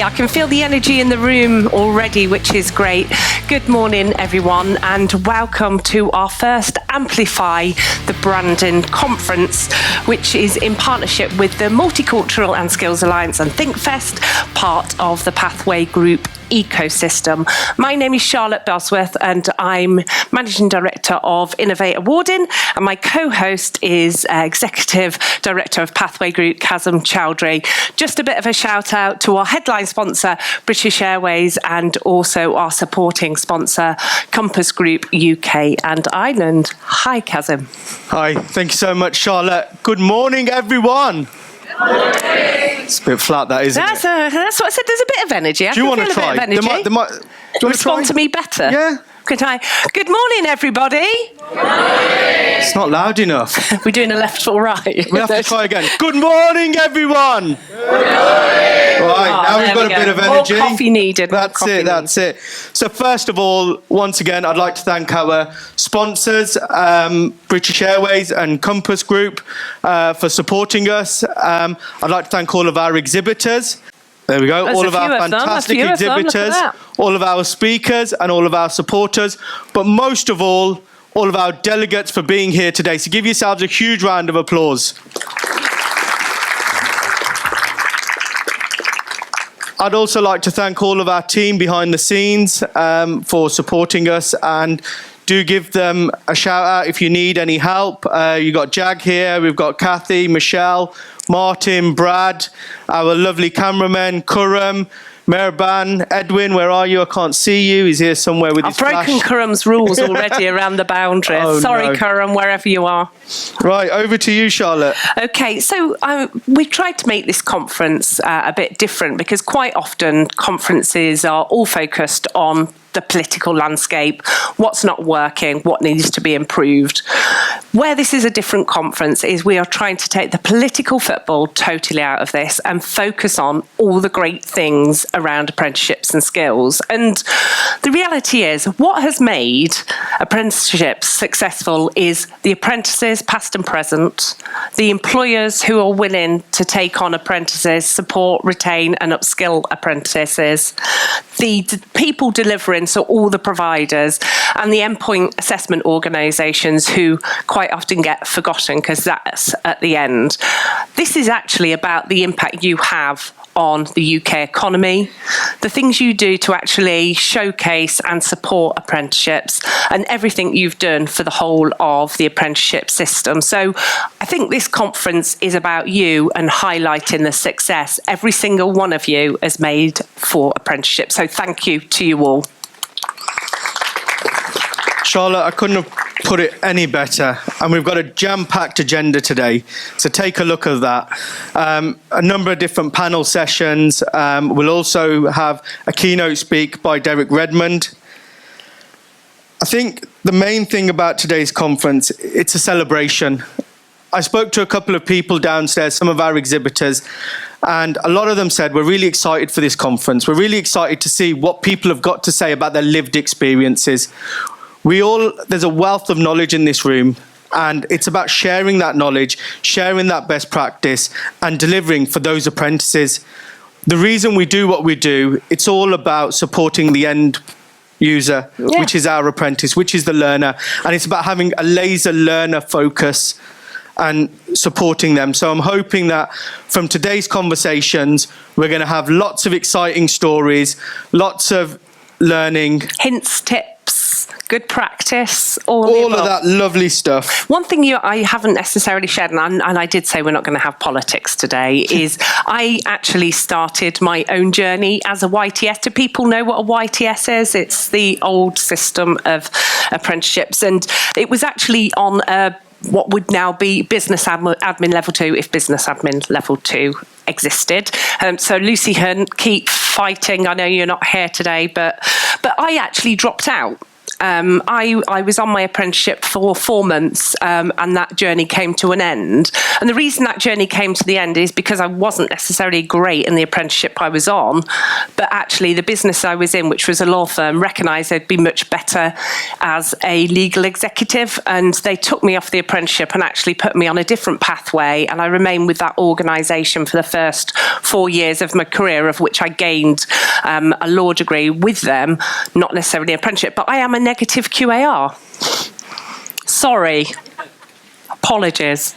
I can feel the energy in the room already, which is great. Good morning, everyone, and welcome to our first Amplify the Branding Conference, which is in partnership with the Multicultural and Skills Alliance and ThinkFest, part of the Pathway Group ecosystem. My name is Charlotte Bosworth and I'm Managing Director of Innovate Awarding, and my co-host is Executive Director of Pathway Group, Kazim Chowdhury. Just a bit of a shout out to our headline sponsor, British Airways, and also our supporting sponsor, Compass Group UK and Ireland. Hi, Kazim. Hi, thank you so much, Charlotte. Good morning, everyone. It's a bit flat, that, isn't it? That's what I said. There's a bit of energy. Do you want to try? Do you want to respond to me better? Yeah. Could I? Good morning, everybody. It's not loud enough. We're doing a left or right. We have to try again. Good morning, everyone. Good morning. Right, now we've got a bit of energy. More coffee needed. That's it. So first of all, once again, I'd like to thank our sponsors, British Airways and Compass Group, for supporting us. I'd like to thank all of our exhibitors. There we go. All of our fantastic exhibitors, all of our speakers and all of our supporters, but most of all of our delegates for being here today. So give yourselves a huge round of applause. I'd also like to thank all of our team behind the scenes for supporting us, and do give them a shout out if you need any help. You've got Jag here, we've got Kathy, Michelle, Martin, Brad, our lovely cameraman, Kuram, Merban, Edwin, where are you? I can't see you. He's here somewhere with his flash. I've broken Kuram's rules already around the boundaries. Oh, sorry, no. Kuram, wherever you are. Right, over to you, Charlotte. Okay, so we tried to make this conference a bit different, because quite often conferences are all focused on the political landscape, what's not working, what needs to be improved. Where this is a different conference is we are trying to take the political football totally out of this and focus on all the great things around apprenticeships and skills. And the reality is, what has made apprenticeships successful is the apprentices, past and present, the employers who are willing to take on apprentices, support, retain and upskill apprentices, the people delivering, so all the providers, and the endpoint assessment organisations who quite often get forgotten because that's at the end. This is actually about the impact you have on the UK economy, the things you do to actually showcase and support apprenticeships, and everything you've done for the whole of the apprenticeship system. So I think this conference is about you and highlighting the success every single one of you has made for apprenticeship. So thank you to you all. Charlotte, I couldn't have put it any better, and we've got a jam-packed agenda today, so take a look at that. A number of different panel sessions. We'll also have a keynote speak by Derek Redmond. I think the main thing about today's conference, it's a celebration. I spoke to a couple of people downstairs, some of our exhibitors, and a lot of them said, we're really excited for this conference. We're really excited to see what people have got to say about their lived experiences. There's a wealth of knowledge in this room, and it's about sharing that knowledge, sharing that best practice, and delivering for those apprentices. The reason we do what we do, it's all about supporting the end user, which is our apprentice, which is the learner, and it's about having a laser learner focus and supporting them. So I'm hoping that from today's conversations, we're going to have lots of exciting stories, lots of learning. Hints, tips, good practice, all of that lovely stuff. One thing I haven't necessarily shared, and I did say we're not going to have politics today, is I actually started my own journey as a YTS. Do people know what a YTS is? It's the old system of apprenticeships, and it was actually on what would now be business admin level 2, if business admin level 2 existed. So Lucy Hunt, keep fighting. I know you're not here today, but I actually dropped out. I was on my apprenticeship for 4 months, and that journey came to an end. And the reason that journey came to the end is because I wasn't necessarily great in the apprenticeship I was on, but actually the business I was in, which was a law firm, recognised I'd be much better as a legal executive, and they took me off the apprenticeship and actually put me on a different pathway, and I remained with that organisation for the first 4 years of my career, of which I gained a law degree with them, not necessarily an apprenticeship, but I am a negative QAR. Sorry. Apologies.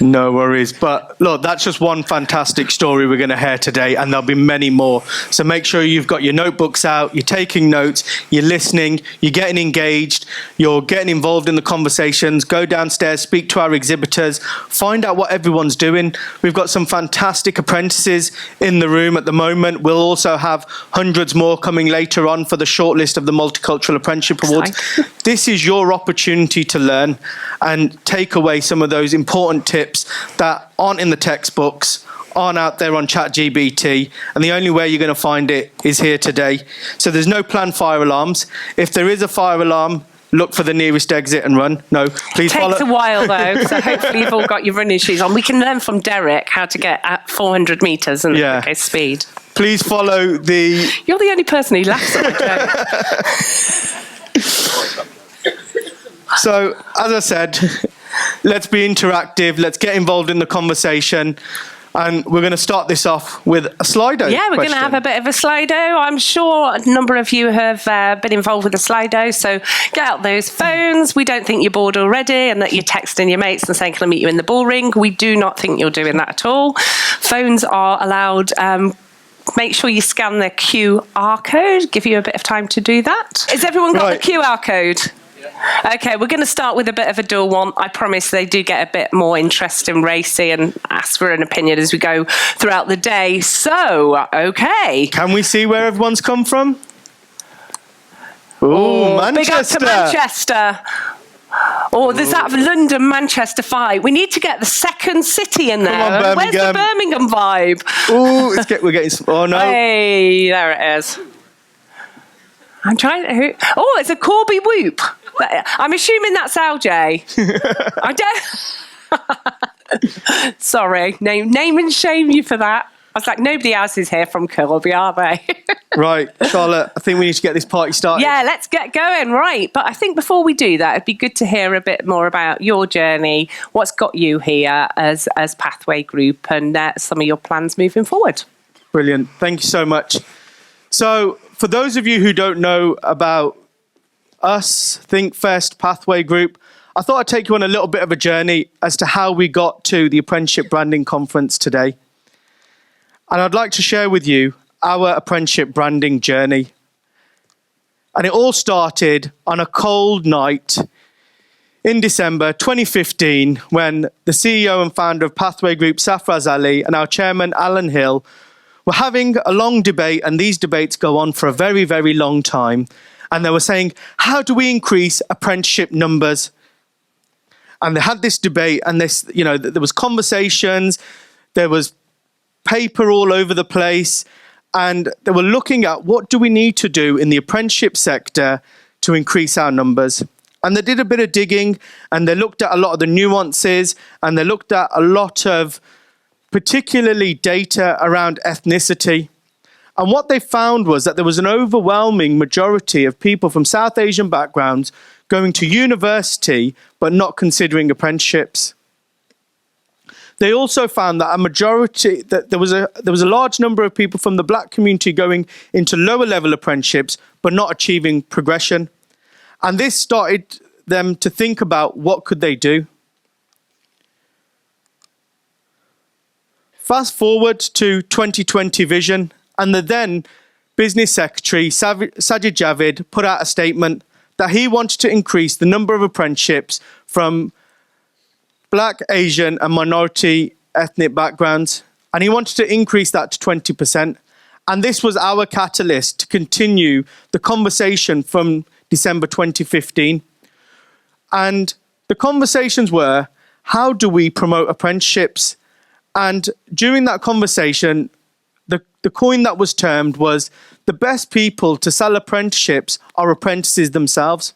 No worries. But look, that's just one fantastic story we're going to hear today, and there'll be many more. So make sure you've got your notebooks out, you're taking notes, you're listening, you're getting engaged, you're getting involved in the conversations. Go downstairs, speak to our exhibitors, find out what everyone's doing. We've got some fantastic apprentices in the room at the moment. We'll also have hundreds more coming later on for the shortlist of the Multicultural Apprenticeship Awards. This is your opportunity to learn and take away some of those important tips that aren't in the textbooks, aren't out there on ChatGPT, and the only way you're going to find it is here today. So there's no planned fire alarms. If there is a fire alarm, look for the nearest exit and run. No, please follow. Takes a while though, so hopefully you've all got your running shoes on. We can learn from Derek how to get at 400 metres and okay, speed. Please follow the... You're the only person who laughs at my joke. So, as I said, let's be interactive. Let's get involved in the conversation. And we're going to start this off with a Slido. Yeah, we're going to have a bit of a Slido. I'm sure a number of you have been involved with a Slido. So get out those phones. We don't think you're bored already and that you're texting your mates and saying, can I meet you in the ball ring? We do not think you're doing that at all. Phones are allowed. Make sure you scan the QR code. Give you a bit of time to do that. Has everyone got the QR code? Okay, we're going to start with a bit of a dual one. I promise they do get a bit more interesting, racy, and ask for an opinion as we go throughout the day. So, okay. Can we see where everyone's come from? Oh, Manchester. Big up to Manchester. Oh, there's that London-Manchester fight. We need to get the second city in there. Come on, Birmingham. Where's the Birmingham vibe? Oh, we're getting... Oh, no. Hey, there it is. I'm trying to... Oh, it's a Corby whoop. I'm assuming that's LJ. I don't... Sorry. Name and shame you for that. I was like, nobody else is here from Corby, are they? Right, Charlotte, I think we need to get this party started. Yeah, let's get going. Right. But I think before we do that, it'd be good to hear a bit more about your journey, what's got you here as Pathway Group, and some of your plans moving forward. Brilliant. Thank you so much. So, for those of you who don't know about us, Think First Pathway Group, I thought I'd take you on a little bit of a journey as to how we got to the Apprenticeship Branding Conference today. And I'd like to share with you our apprenticeship branding journey. And it all started on a cold night in December 2015 when the CEO and founder of Pathway Group, Safraz Ali, and our chairman, Alan Hill, were having a long debate, and these debates go on for a very, very long time. And they were saying, how do we increase apprenticeship numbers? And they had this debate, and this, there was conversations, there was paper all over the place, and they were looking at what do we need to do in the apprenticeship sector to increase our numbers. And they did a bit of digging, and they looked at a lot of the nuances, and they looked at a lot of particularly data around ethnicity. And what they found was that there was an overwhelming majority of people from South Asian backgrounds going to university but not considering apprenticeships. They also found that there was a large number of people from the black community going into lower level apprenticeships but not achieving progression. And this started them to think about what could they do. Fast forward to 2020 vision, and the then business secretary, Sajid Javid, put out a statement that he wanted to increase the number of apprenticeships from black, Asian and minority ethnic backgrounds. And he wanted to increase that to 20%. And this was our catalyst to continue the conversation from December 2015. And the conversations were, how do we promote apprenticeships? And during that conversation, the coin that was termed was the best people to sell apprenticeships are apprentices themselves.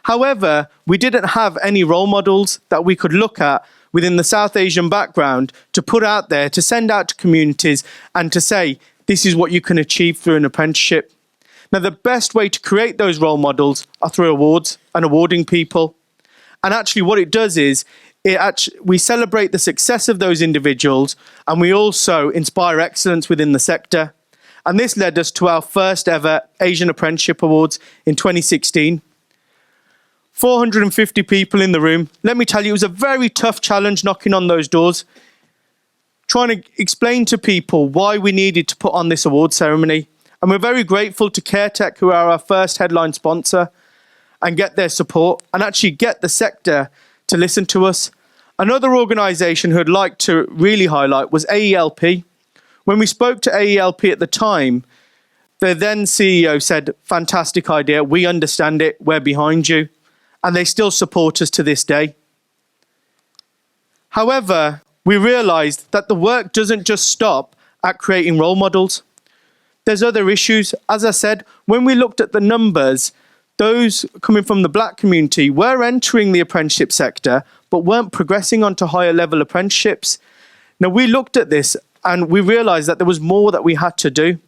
However, we didn't have any role models that we could look at within the South Asian background to put out there, to send out to communities and to say, this is what you can achieve through an apprenticeship. Now, the best way to create those role models are through awards and awarding people. And actually what it does is, we celebrate the success of those individuals, and we also inspire excellence within the sector. And this led us to our first ever Asian Apprenticeship Awards in 2016. 450 people in the room. Let me tell you, it was a very tough challenge knocking on those doors, trying to explain to people why we needed to put on this award ceremony. And we're very grateful to CareTech, who are our first headline sponsor, and get their support and actually get the sector to listen to us. Another organisation who I'd like to really highlight was AELP. When we spoke to AELP at the time, their then CEO said, fantastic idea, we understand it, we're behind you. And they still support us to this day. However, we realised that the work doesn't just stop at creating role models. There's other issues. As I said, when we looked at the numbers, those coming from the black community were entering the apprenticeship sector, but weren't progressing onto higher level apprenticeships. Now, we looked at this and we realised that there was more that we had to do.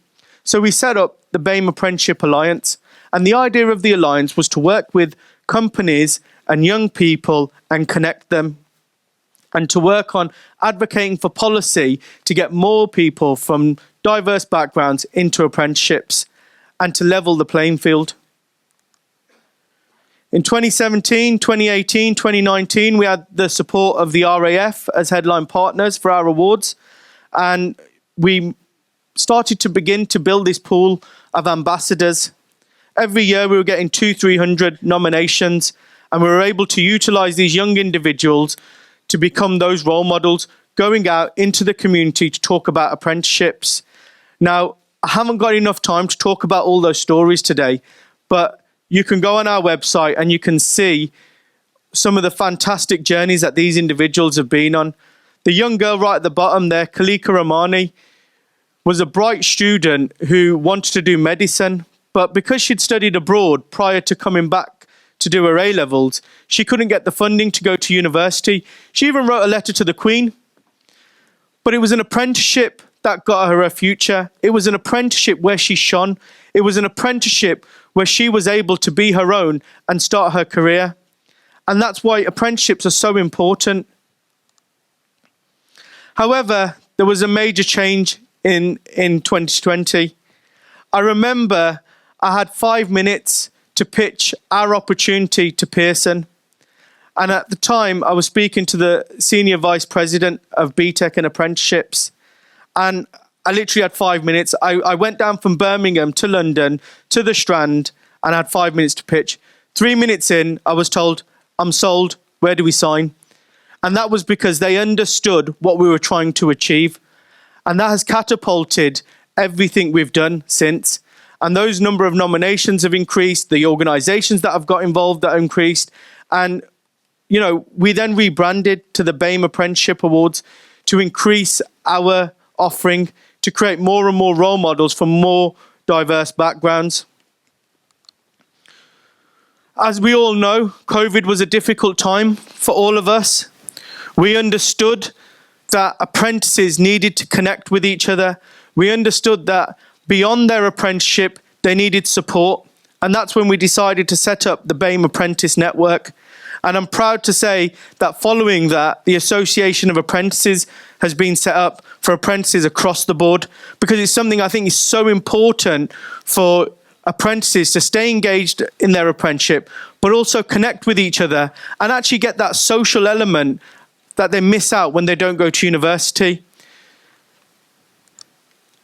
So we set up the BAME Apprenticeship Alliance. And the idea of the alliance was to work with companies and young people and connect them, and to work on advocating for policy to get more people from diverse backgrounds into apprenticeships and to level the playing field. In 2017, 2018, 2019, we had the support of the RAF as headline partners for our awards, and we started to begin to build this pool of ambassadors. Every year we were getting 200-300 nominations, and we were able to utilise these young individuals to become those role models, going out into the community to talk about apprenticeships. Now, I haven't got enough time to talk about all those stories today, but you can go on our website and you can see some of the fantastic journeys that these individuals have been on. The young girl right at the bottom there, Kalika Ramani, was a bright student who wanted to do medicine, but because she'd studied abroad prior to coming back to do her A-levels, she couldn't get the funding to go to university. She even wrote a letter to the Queen. But it was an apprenticeship that got her a future. It was an apprenticeship where she shone. It was an apprenticeship where she was able to be her own and start her career. And that's why apprenticeships are so important. However, there was a major change in 2020. I remember I had 5 minutes to pitch our opportunity to Pearson. And at the time, I was speaking to the Senior Vice President of BTEC and Apprenticeships. And I literally had 5 minutes. I went down from Birmingham to London to the Strand and I had 5 minutes to pitch. 3 minutes in, I was told, I'm sold. Where do we sign? And that was because they understood what we were trying to achieve. And that has catapulted everything we've done since. And those number of nominations have increased, the organisations that have got involved that have increased. And, you know, we then rebranded to the BAME Apprenticeship Awards to increase our offering, to create more and more role models from more diverse backgrounds. As we all know, COVID was a difficult time for all of us. We understood that apprentices needed to connect with each other. We understood that beyond their apprenticeship, they needed support. And that's when we decided to set up the BAME Apprentice Network. And I'm proud to say that following that, the Association of Apprentices has been set up for apprentices across the board, because it's something I think is so important for apprentices to stay engaged in their apprenticeship, but also connect with each other and actually get that social element that they miss out when they don't go to university.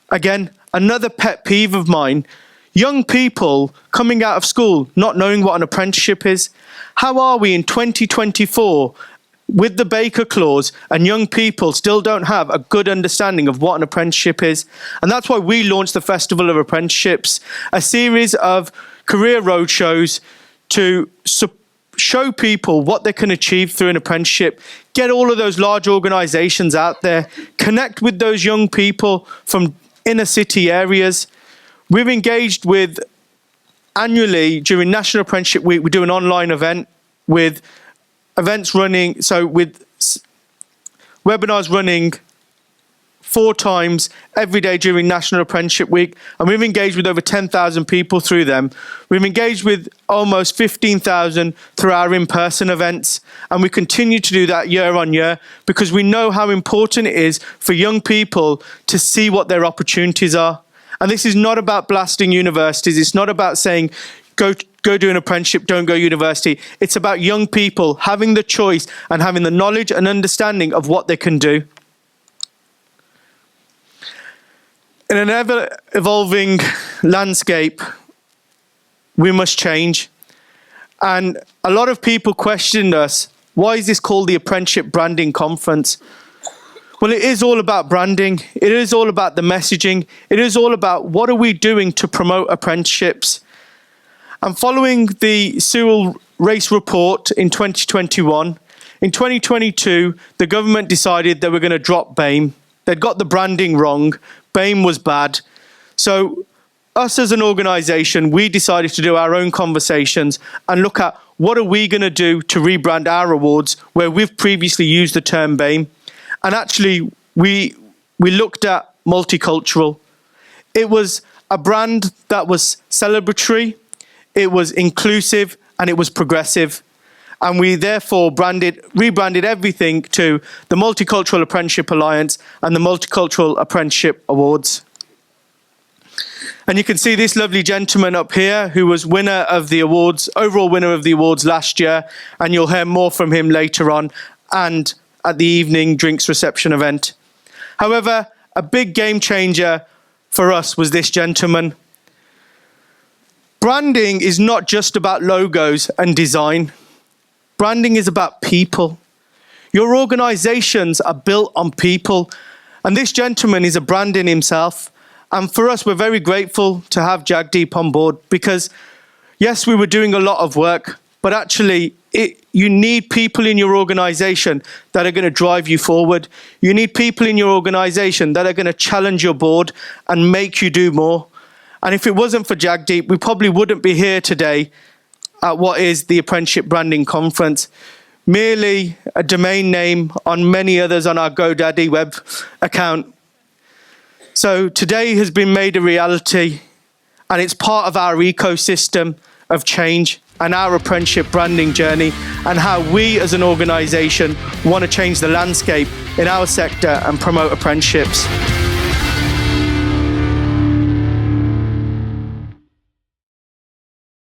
Again, another pet peeve of mine, young people coming out of school not knowing what an apprenticeship is. How are we in 2024 with the Baker Clause and young people still don't have a good understanding of what an apprenticeship is? And that's why we launched the Festival of Apprenticeships, a series of career roadshows to show people what they can achieve through an apprenticeship, get all of those large organisations out there, connect with those young people from inner city areas. We've engaged with annually during National Apprenticeship Week, we do an online event with events running, so with webinars running 4 times every day during National Apprenticeship Week, and we've engaged with over 10,000 people through them. We've engaged with almost 15,000 through our in-person events, and we continue to do that year on year because we know how important it is for young people to see what their opportunities are. And this is not about blasting universities. It's not about saying, go do an apprenticeship, don't go to university. It's about young people having the choice and having the knowledge and understanding of what they can do. In an ever-evolving landscape, we must change. And a lot of people questioned us, why is this called the Apprenticeship Branding Conference? Well, it is all about branding. It is all about the messaging. It is all about what are we doing to promote apprenticeships. And following the Sewell Race Report in 2021, in 2022, the government decided they were going to drop BAME. They'd got the branding wrong. BAME was bad. So us as an organisation, we decided to do our own conversations and look at what are we going to do to rebrand our awards where we've previously used the term BAME. And actually, we looked at multicultural. It was a brand that was celebratory, it was inclusive, and it was progressive. And we therefore rebranded everything to the Multicultural Apprenticeship Alliance and the Multicultural Apprenticeship Awards. And you can see this lovely gentleman up here who was winner of the awards, overall winner of the awards last year, and you'll hear more from him later on and at the evening drinks reception event. However, a big game changer for us was this gentleman. Branding is not just about logos and design. Branding is about people. Your organizations are built on people. And this gentleman is a brand in himself. And for us, we're very grateful to have Jagdeep on board because, yes, we were doing a lot of work, but actually, you need people in your organization that are going to drive you forward. You need people in your organization that are going to challenge your board and make you do more. And if it wasn't for Jagdeep, we probably wouldn't be here today at what is the Apprenticeship Branding Conference. Merely a domain name on many others on our GoDaddy web account. So today has been made a reality, and it's part of our ecosystem of change and our apprenticeship branding journey and how we as an organisation want to change the landscape in our sector and promote apprenticeships.